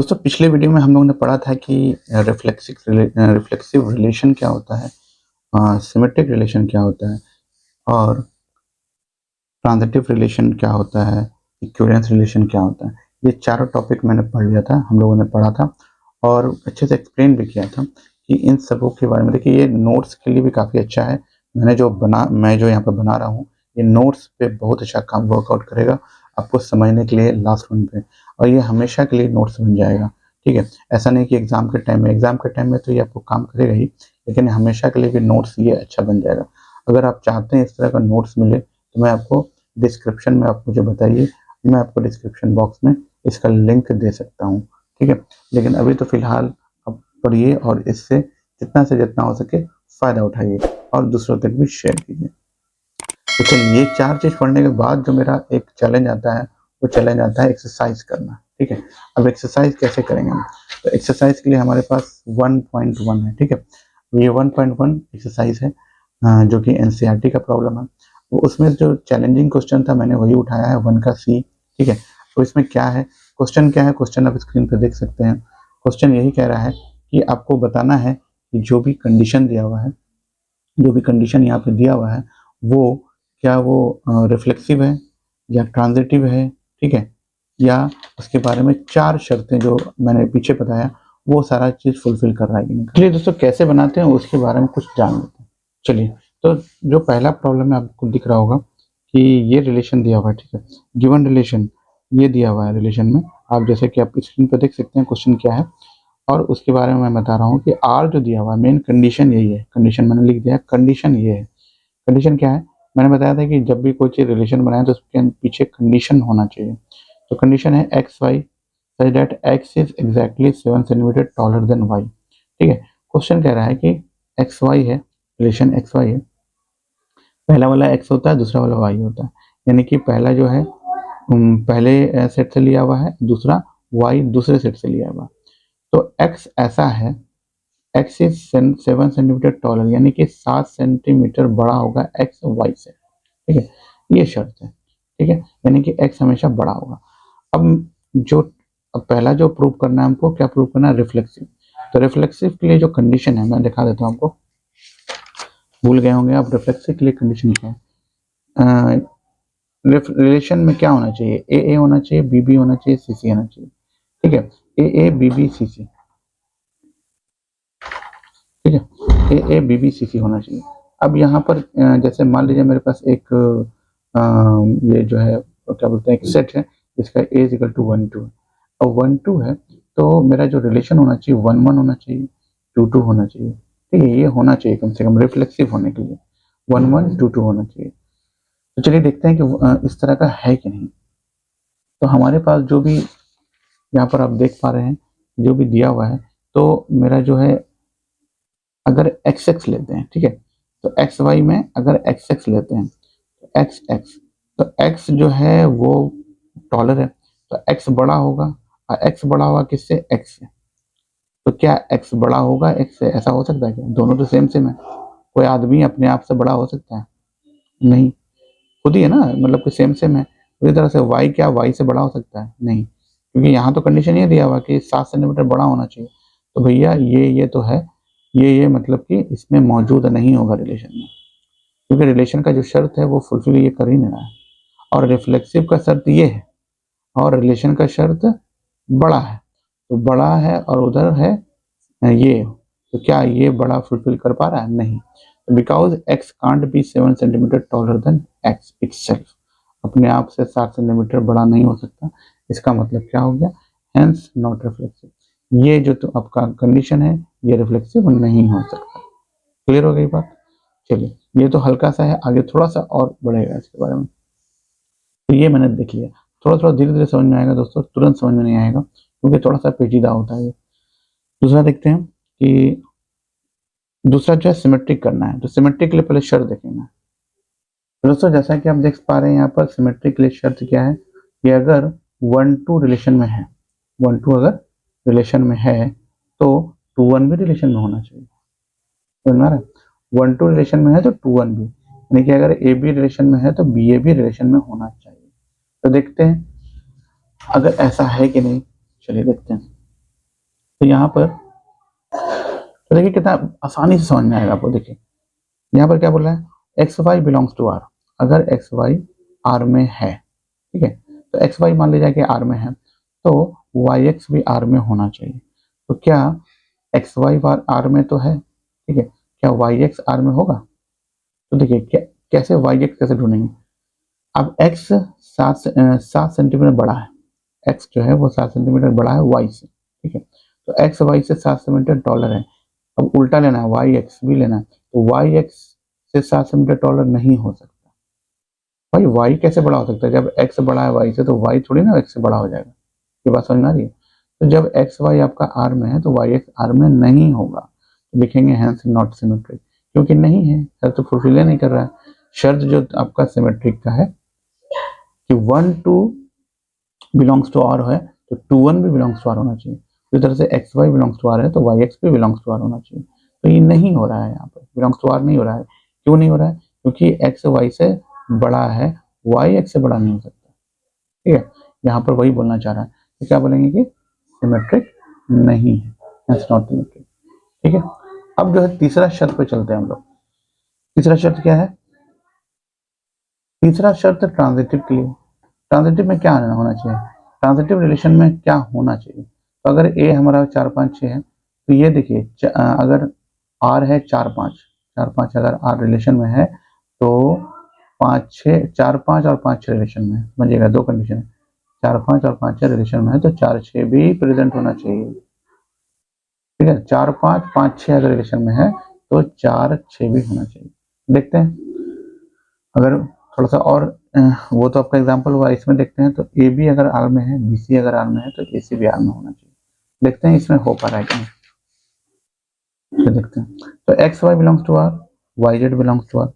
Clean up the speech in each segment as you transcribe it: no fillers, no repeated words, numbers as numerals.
दोस्तों पिछले वीडियो में हम लोगों ने पढ़ा था कि रिफ्लेक्सिव रिलेशन क्या होता है, सिमेट्रिक रिलेशन क्या होता है और ट्रांजिटिव रिलेशन क्या होता है, इक्विवेलेंस रिलेशन क्या होता है। ये चारों टॉपिक मैंने पढ़ लिया था, हम लोगों ने पढ़ा था और अच्छे से एक्सप्लेन भी किया था कि इन सबों के बारे में। देखिए ये नोट्स के लिए भी काफ़ी अच्छा है। मैं जो यहाँ पर बना रहा हूँ, ये नोट्स पे बहुत अच्छा काम वर्कआउट करेगा आपको समझने के लिए लास्ट वन पे, और ये हमेशा के लिए नोट्स बन जाएगा। ठीक है, ऐसा नहीं कि एग्जाम के टाइम में तो ये आपको काम करेगा ही, लेकिन हमेशा के लिए भी नोट्स ये अच्छा बन जाएगा। अगर आप चाहते हैं इस तरह का नोट्स मिले तो मैं आपको डिस्क्रिप्शन में, आप मुझे बताइए, मैं आपको डिस्क्रिप्शन बॉक्स में इसका लिंक दे सकता हूँ। ठीक है, लेकिन अभी तो फिलहाल आप पढ़िए और इससे जितना से जितना हो सके फ़ायदा उठाइए और दूसरों तक भी शेयर कीजिए। तो चलिए, ये 4 चीज़ पढ़ने के बाद जो मेरा एक चैलेंज आता है, वो चैलेंज आता है एक्सरसाइज करना। ठीक है, अब एक्सरसाइज कैसे करेंगे हम? तो एक्सरसाइज के लिए हमारे पास 1.1 है। ठीक है, ये 1.1 एक्सरसाइज है जो कि एनसीईआरटी का प्रॉब्लम है। वो उसमें जो चैलेंजिंग क्वेश्चन था मैंने वही उठाया है, 1 का सी। ठीक है, तो इसमें क्या है, क्वेश्चन क्या है, क्वेश्चन आप स्क्रीन पर देख सकते हैं। क्वेश्चन यही कह रहा है कि आपको बताना है कि जो भी कंडीशन दिया हुआ है, जो भी कंडीशन यहाँ पे दिया हुआ है, वो क्या वो रिफ्लेक्सिव है या ट्रांजिटिव है। ठीक है, या उसके बारे में 4 शर्तें जो मैंने पीछे बताया वो सारा चीज़ फुलफिल कर रहा है कि नहीं। चलिए दोस्तों, कैसे बनाते हैं उसके बारे में कुछ जान लेते हैं। चलिए, तो जो पहला प्रॉब्लम है आपको दिख रहा होगा कि ये रिलेशन दिया हुआ है। ठीक है, गिवन रिलेशन ये दिया हुआ है। रिलेशन में आप जैसे कि आप स्क्रीन पर देख सकते हैं क्वेश्चन क्या है, और उसके बारे में मैं बता रहा हूँ कि आर जो दिया हुआ है, मेन कंडीशन यही है। कंडीशन मैंने लिख दिया है, कंडीशन ये है। कंडीशन क्या है, मैंने बताया था कि जब भी कोई चीज़ रिलेशन बनाए तो उसके पीछे कंडीशन होना चाहिए। तो कंडीशन है x y such that x is exactly 7 centimetre taller than y. ठीक है, क्वेश्चन कह रहा है कि एक्स वाई है, रिलेशन एक्स वाई है, पहला वाला एक्स होता है, दूसरा वाला वाई होता है। यानी कि पहला जो है पहले सेट से लिया हुआ है, दूसरा वाई दूसरे सेट से लिया हुआ है। तो एक्स ऐसा है, एक्स इज 7 सेंटीमीटर टॉलर, यानी कि 7 सेंटीमीटर बड़ा होगा एक्स वाई से। ठीक है, ये शर्त है। ठीक है, यानी कि एक्स हमेशा बड़ा होगा। अब पहला जो प्रूव करना है हमको, क्या प्रूव करना है, रिफ्लेक्सिव। तो रिफ्लेक्सिव के लिए जो कंडीशन है मैं दिखा देता हूँ आपको, भूल गए होंगे आप रिफ्लेक्सिव के लिए कंडीशन क्या है। रिलेशन में क्या होना चाहिए, ए होना चाहिए, बी होना चाहिए, सी होना चाहिए। ठीक है, ए बी सी। ठीक है, ए बी सी होना चाहिए। अब यहाँ पर जैसे मान लीजिए मेरे पास एक ये जो है क्या बोलते हैं, एक सेट है जिसका ए इज इक्वल टू 1 2 है। अब 1 2 है तो मेरा जो रिलेशन होना चाहिए 1 1 होना चाहिए, 2 2 होना चाहिए। ठीक है, ये होना चाहिए कम से कम रिफ्लेक्सिव होने के लिए, 1 1 2 2 होना चाहिए। तो चलिए देखते हैं कि इस तरह का है कि नहीं। तो हमारे पास जो भी यहाँ पर आप देख पा रहे हैं, जो भी दिया हुआ है, तो मेरा जो है अगर एक्स एक्स लेते हैं, ठीक है, तो एक्स वाई में अगर एक्स एक्स लेते हैं तो एक्स एक्स, तो एक्स जो है वो डॉलर है, तो एक्स बड़ा होगा, और एक्स बड़ा होगा किससे, एक्स से। तो क्या एक्स बड़ा होगा एक्स से, ऐसा हो सकता है क्या? दोनों तो सेम सेम है। कोई आदमी अपने आप से बड़ा हो सकता है? नहीं, खुद ही है ना, मतलब कि सेम सेम है। उसी तरह से वाई क्या वाई से बड़ा हो सकता है? नहीं, क्योंकि यहाँ तो कंडीशन ये दिया हुआ कि 7 सेंटीमीटर बड़ा होना चाहिए। तो भैया ये तो है, ये मतलब कि इसमें मौजूद नहीं होगा रिलेशन में, क्योंकि रिलेशन का जो शर्त है वो फुलफिल ये कर ही नहीं रहा है। और रिफ्लेक्सिव का शर्त ये है और रिलेशन का शर्त बड़ा है, तो बड़ा है और उधर है ये, तो क्या ये बड़ा फुलफिल कर पा रहा है? नहीं। Because x can't be 7 centimetre taller then x itself, अपने आप से 7 सेंटीमीटर बड़ा नहीं हो सकता। इसका मतलब क्या हो गया, हेंस नॉट रिफ्लेक्सिव। ये जो तो आपका कंडीशन है ये रिफ्लेक्सिव नहीं हो सकता। क्लियर हो गई बात? चलिए, ये तो हल्का सा है, आगे थोड़ा सा और बढ़ेगा इसके बारे में। तो ये मैंने देख लिया, थोड़ा थोड़ा धीरे धीरे समझ में आएगा दोस्तों, तुरंत समझ में नहीं आएगा क्योंकि थोड़ा सा पेचीदा होता है ये। दूसरा देखते हैं कि दूसरा जो है सिमेट्रिक करना है, तो सिमेट्रिक के लिए पहले शर्त देखेंगे। तो दोस्तों जैसा कि आप देख पा रहे हैं यहाँ पर सिमेट्रिक के लिए शर्त क्या है कि अगर 1 2 रिलेशन में है, 1 2 अगर रिलेशन में है तो 2 1 भी रिलेशन में होना चाहिए। समझ में आ रहा है? 1 2 रिलेशन में है तो 2 1 भी, यानी कि अगर ए बी रिलेशन में है तो बी ए भी रिलेशन में होना चाहिए। तो देखते हैं अगर ऐसा है कि नहीं, चलिए देखते हैं। तो यहाँ पर तो देखिए कितना आसानी से समझ में आएगा आपको। देखिए यहाँ पर क्या बोल रहा है, x y belongs to R. अगर एक्स वाई आर में है, ठीक है, तो एक्स वाई मान लीजिए कि आर में है, तो वाई एक्स भी आर में होना चाहिए। तो क्या एक्स वाई आर में तो है, ठीक है, क्या वाई एक्स आर में होगा? तो देखिए कैसे वाई एक्स कैसे ढूंढेंगे। अब एक्स 7 सेंटीमीटर बड़ा है, एक्स जो है वो 7 सेंटीमीटर बड़ा है वाई से, ठीक है, तो एक्स वाई से 7 सेंटीमीटर टॉलर है। अब उल्टा लेना है, वाई एक्स भी लेना है, तो वाई एक्स से 7 सेंटीमीटर टॉलर नहीं हो सकता। भाई वाई कैसे बड़ा हो सकता है? जब एक्स बड़ा है वाई से तो वाई थोड़ी ना एक्स से बड़ा हो जाएगा। ये बात समझ में आ रही है? तो जब एक्स वाई आपका आर में है तो वाई एक्स आर में नहीं होगा, तो लिखेंगे हैंस नॉट सिमेट्रिक, क्योंकि नहीं है, शर्त तो फुलफिल नहीं कर रहा है। शर्त जो आपका सिमेट्रिक का है कि 1 2 बिलोंग्स टू आर है, तो 2 1 भी बिलोंग्स टू आर होना चाहिए। इस तरह से x y belongs to R है तो वाई एक्स भी बिलोंग्स टू आर होना चाहिए। तो ये नहीं हो रहा है, यहाँ पर बिलोंग्स टू आर नहीं हो रहा है। क्यों नहीं हो रहा है? क्योंकि एक्स वाई से बड़ा है, वाई एक्स से बड़ा नहीं हो सकता, ठीक है। यहाँ पर वही बोलना चाह रहा है, तो क्या बोलेंगे कि सिमेट्रिक नहीं है, नॉट सिमेट्रिक, ठीक है। अब जो है तीसरा शर्त पे चलते हैं हम लोग। तीसरा शर्त क्या है? तीसरा शर्त ट्रांजिटिव के लिए। ट्रांजिटिव में क्या होना चाहिए? ट्रांजिटिव रिलेशन में क्या होना चाहिए? तो अगर ए हमारा 4 5 6 है, तो ये देखिए अगर आर है 4 5, 4 5 अगर आर रिलेशन में है तो 5 6 4 5 और 5 6 रिलेशन में है, समझिएगा, दो कंडीशन है, 4 5 और 5 6 रिलेशन में है तो 4 6 भी प्रेजेंट होना चाहिए, ठीक है। 4 5 5 6 अगर रिलेशन में है तो 4 6 भी होना चाहिए। देखते हैं, अगर थोड़ा सा और वो तो आपका एग्जांपल हुआ, इसमें देखते हैं। तो ए बी अगर आर में है, बी सी अगर आर में है, तो ए सी भी आर में होना चाहिए। देखते हैं इसमें हो पा रहा है क्या, तो देखते हैं। तो x y belongs to R, y z belongs to R.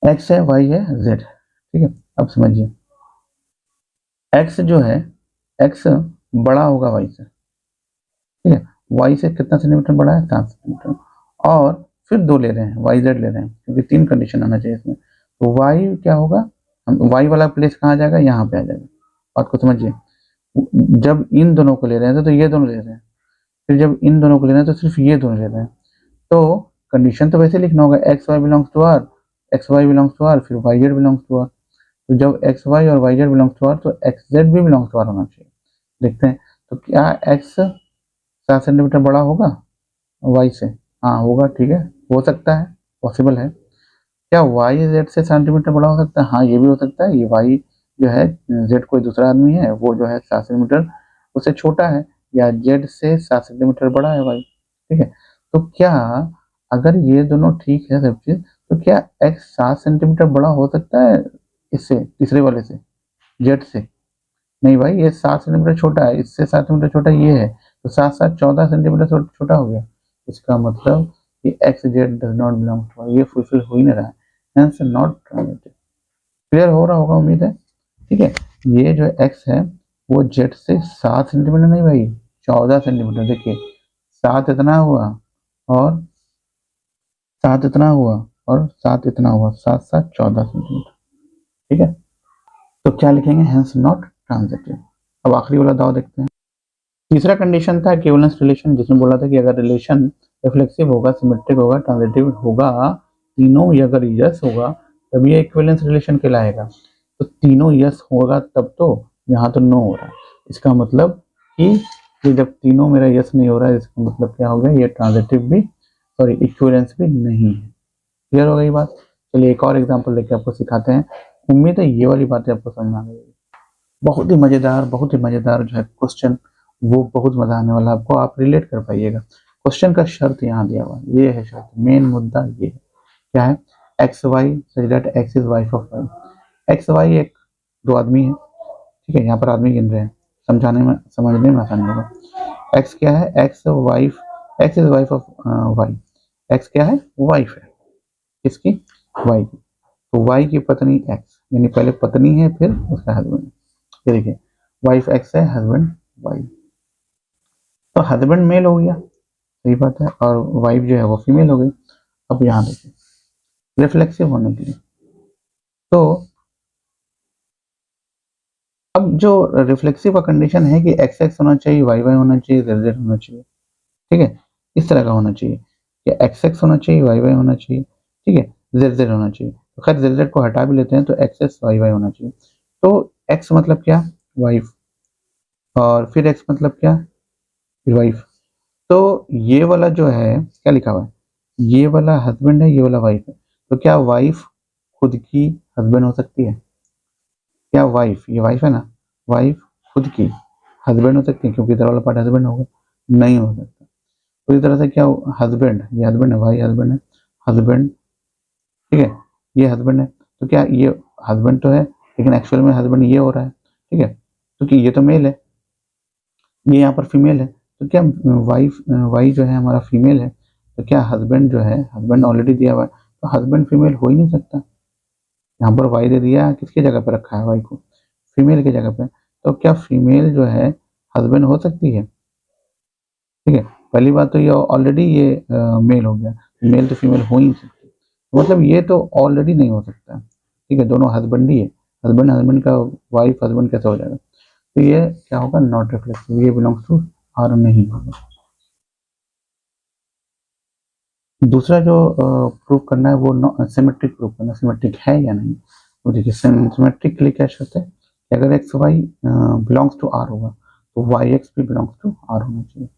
X है, वाई है, जेड, ठीक है। अब समझिए, एक्स जो है, एक्स बड़ा होगा वाई से, ठीक है। वाई से कितना सेंटीमीटर बड़ा है? 7 सेंटीमीटर। और फिर दो ले रहे हैं, वाई जेड ले रहे हैं, क्योंकि 3 कंडीशन आना चाहिए इसमें। तो वाई क्या होगा, हम वाई वाला प्लेस कहाँ आ जाएगा? यहाँ पे आ जाएगा। बात को समझिए, जब इन दोनों को ले रहे हैं तो ये दोनों ले रहे हैं, फिर जब इन दोनों को ले रहे हैं तो सिर्फ ये दोनों ले रहे हैं। तो कंडीशन तो वैसे लिखना होगा, x y belongs to R, x y belongs to R, फिर y z belongs to R. तो जब एक्स वाई और y z belongs to R तो एक्स जेड भी बिलोंग्स टू आर होना चाहिए। देखते हैं, तो क्या एक्स 7 सेंटीमीटर बड़ा होगा वाई से? हाँ होगा, ठीक है, हो सकता है, पॉसिबल है। क्या वाई जेड से सेंटीमीटर बड़ा हो सकता है? हाँ ये भी हो सकता है। ये वाई जो है, जेड कोई दूसरा आदमी है, वो जो है 7 सेंटीमीटर उससे छोटा है, या जेड से 7 सेंटीमीटर बड़ा है वाई, ठीक है। तो क्या अगर ये दोनों ठीक है सब चीज, तो क्या एक्स 7 सेंटीमीटर बड़ा हो सकता है इससे, तीसरे वाले से, जेड से? नहीं भाई, ये 7 सेंटीमीटर छोटा है, इससे 7 सेंटीमीटर छोटा ये है, तो 7 7 14 सेंटीमीटर छोटा हो गया। इसका मतलब कि x z does not belong to, ये फुलफिल हो ही नहीं रहा है, हेंस नॉट ट्रांजिटिव। क्लियर हो रहा होगा उम्मीद है, ठीक है। ये जो एक्स है वो जेड से 7 सेंटीमीटर नहीं भाई, 14 सेंटीमीटर। देखिए 7 इतना हुआ और 7 इतना हुआ और 7 इतना हुआ, 7 7 14 सेंटीमीटर, ठीक है। तो क्या लिखेंगे? Hence not transitive. अब आखिरी वाला दाव देखते हैं। तीसरा कंडीशन था इक्विवेलेंस रिलेशन, जिसमें बोला था कि अगर रिलेशन रिफ्लेक्सिव होगा, सिमेट्रिक होगा, ट्रांजिटिव होगा, तीनों ही अगर यस होगा तब ये इक्विवेलेंस रिलेशन कहलाएगा। तो तीनों यस होगा तब तो, यहाँ तो नो हो रहा है। इसका मतलब कि ये जब तीनों मेरा यस नहीं हो रहा है, इसका मतलब क्या हो गया, ये ट्रांजिटिव भी, सॉरी इक्विवेलेंस भी नहीं है। क्लियर हो गई बात? चलिए एक और एग्जाम्पल लेके आपको सिखाते हैं। उम्मीद है ये वाली बातें आपको समझ में आ गई। बहुत ही मजेदार जो है क्वेश्चन, वो बहुत मजा आने वाला आपको, आप रिलेट कर पाइएगा। क्वेश्चन का शर्त यहाँ दिया हुआ, ये है शर्त, मेन मुद्दा ये है, क्या है? X y such that x is wife of y. X y एक दो आदमी है, ठीक है, यहाँ पर आदमी गिन रहे हैं, समझने में आसानी होगा। एक्स क्या है? X wife, x is wife of y. X क्या है? वाइफ है, किसकी? वाई की। तो वाई की पत्नी एक्स, यानी पहले पत्नी है फिर उसका हस्बैंड। ये देखिए, वाइफ एक्स है, हस्बैंड वाई। तो हस्बैंड मेल हो गया, सही बात है, और वाइफ जो है वो फीमेल हो गई। अब यहाँ देखिए, रिफ्लेक्सिव होने के लिए, तो अब जो रिफ्लेक्सिव का कंडीशन है कि एक्स एक्स होना चाहिए, वाई वाई होना चाहिए, जेड जेड होना चाहिए, ठीक है, इस तरह का होना चाहिए कि एक्स एक्स होना चाहिए, वाई वाई होना चाहिए, ठीक है, जेड जेड होना चाहिए। तो खैर जेड जेड को हटा भी लेते हैं तो एक्स एक्स वाई वाई होना चाहिए। तो एक्स मतलब क्या, वाइफ, और फिर एक्स मतलब क्या, फिर वाइफ। तो ये वाला जो है क्या लिखा हुआ है, ये वाला हस्बैंड है, ये वाला वाइफ है। तो क्या वाइफ खुद की हस्बैंड हो सकती है? क्या वाइफ, ये वाइफ है ना, वाइफ खुद की हस्बैंड हो सकती है? क्योंकि इधर वाला पार्ट हस्बैंड होगा, नहीं हो सकता। तो इस तरह से क्या, हस्बैंड, ये हस्बैंड है, भाई हस्बैंड है, हस्बैंड, ठीक है, ये हस्बैंड है। तो क्या ये हस्बैंड तो है, लेकिन एक्चुअल में हस्बैंड ये हो रहा है, ठीक है, क्योंकि ये तो मेल है, ये यहाँ पर फीमेल है। तो क्या वाइफ, वाई जो है हमारा फीमेल है, तो क्या हस्बैंड जो है, हस्बैंड ऑलरेडी दिया हुआ है, तो हस्बैंड फीमेल हो ही नहीं सकता। यहाँ पर वाई दे दिया, किसकी जगह पर रखा है वाई को, फीमेल की जगह पे। तो क्या फीमेल जो है हस्बैंड हो सकती है? ठीक है, पहली बात तो ये ऑलरेडी ये मेल हो गया, मेल तो फीमेल हो ही नहीं सकती, मतलब ये तो ऑलरेडी नहीं हो सकता। ठीक है, दोनों हस्बैंड ही है, हस्बैंड हस्बैंड का वाइफ हस्बैंड कैसे हो जाएगा? तो ये क्या होगा, नॉट रिफ्लेक्सिव, ये बिलोंग्स टू आर नहीं होगा। दूसरा जो प्रूव करना है वो सिमेट्रिक प्रूव करना, सिमेट्रिक है या नहीं। तो देखिए सिमेट्रिक के लिए क्या शर्त है कि अगर x y belongs to R होगा तो वाई एक्स भी बिलोंग्स टू आर होना चाहिए।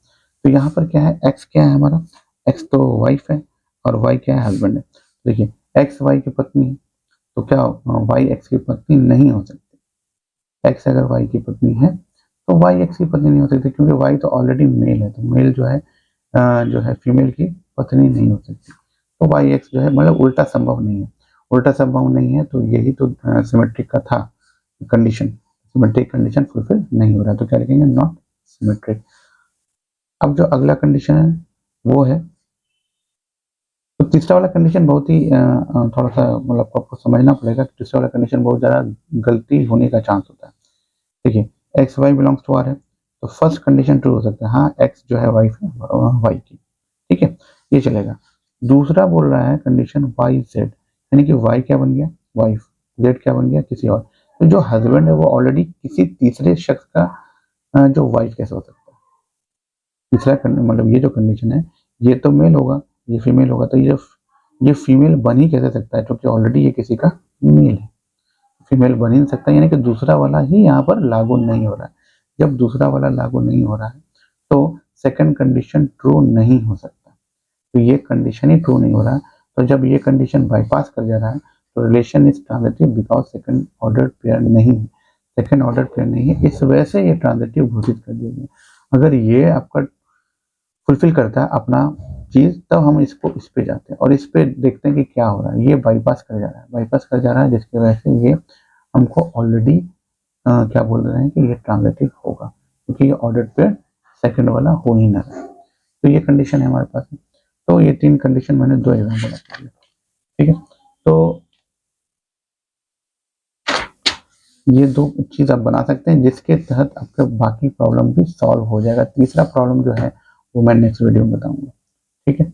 तो यहाँ पर क्या है, एक्स क्या है हमारा, एक्स तो वाइफ है, और वाई क्या है, हस्बैंड है। देखिए एक्स वाई की पत्नी है, तो क्या वाई एक्स की पत्नी नहीं हो सकती। एक्स अगर वाई की पत्नी है तो वाई एक्स की पत्नी नहीं हो सकती, क्योंकि वाई तो ऑलरेडी मेल है, तो मेल जो है फीमेल की पत्नी नहीं हो सकती। तो वाई एक्स जो है मतलब उल्टा संभव नहीं है, उल्टा संभव नहीं है, तो यही तो सिमेट्रिक का था कंडीशन, सिमेट्रिक कंडीशन फुलफिल नहीं हो रहा, तो क्या लिखेंगे, नॉट सिमेट्रिक। अब जो अगला कंडीशन है वो है, तो तीसरा वाला कंडीशन बहुत ही थोड़ा सा मतलब आपको समझना पड़ेगा, तीसरा वाला कंडीशन बहुत ज़्यादा गलती होने का चांस होता है। देखिए x y belongs to R है, तो फर्स्ट कंडीशन ट्रू हो सकता है, हाँ एक्स जो है वाइफ है वाई की, ठीक है, ये चलेगा। दूसरा बोल रहा है कंडीशन वाई जेड, यानी कि वाई क्या बन गया, वाइफ, जेड क्या बन गया, किसी और। तो जो हस्बैंड है वो ऑलरेडी किसी तीसरे शख्स का जो वाइफ कैसे हो सकता है। तीसरा मतलब ये जो कंडीशन है, ये तो मेल होगा, ये फीमेल होगा, तो ये फीमेल बन ही कैसे सकता है, क्योंकि ऑलरेडी ये किसी का मेल है, फीमेल बन ही नहीं सकता, यानी कि दूसरा वाला ही यहाँ पर लागू नहीं हो रहा है। जब दूसरा वाला लागू नहीं हो रहा है तो सेकंड कंडीशन ट्रू नहीं हो सकता, तो ये कंडीशन ही ट्रू नहीं हो रहा है। तो जब ये कंडीशन बाईपास कर जा रहा है तो relation is transitive because second order pair नहीं है, सेकंड ऑर्डर पेयर नहीं है, इस वजह से ये ट्रांजिटिव घोषित कर दिया गया। अगर ये आपका फुलफिल करता है अपना चीज, तब हम इसको इस पे जाते हैं और इस पे देखते हैं कि क्या हो रहा है। ये बाईपास कर जा रहा है, बाईपास कर जा रहा है, जिसकी वजह से ये हमको ऑलरेडी क्या बोल रहे हैं कि ये ट्रांजिटिव होगा, क्योंकि ये ऑर्डर पे सेकंड वाला हो ही ना रहा है। तो ये कंडीशन है हमारे पास में। तो ये तीन कंडीशन मैंने दो एग्जाम्पल आपको दिए, ठीक है। तो ये दो चीज आप बना सकते हैं जिसके तहत आपका बाकी प्रॉब्लम भी सॉल्व हो जाएगा। तीसरा प्रॉब्लम जो है वो मैं नेक्स्ट वीडियो में बताऊंगा, ठीक है।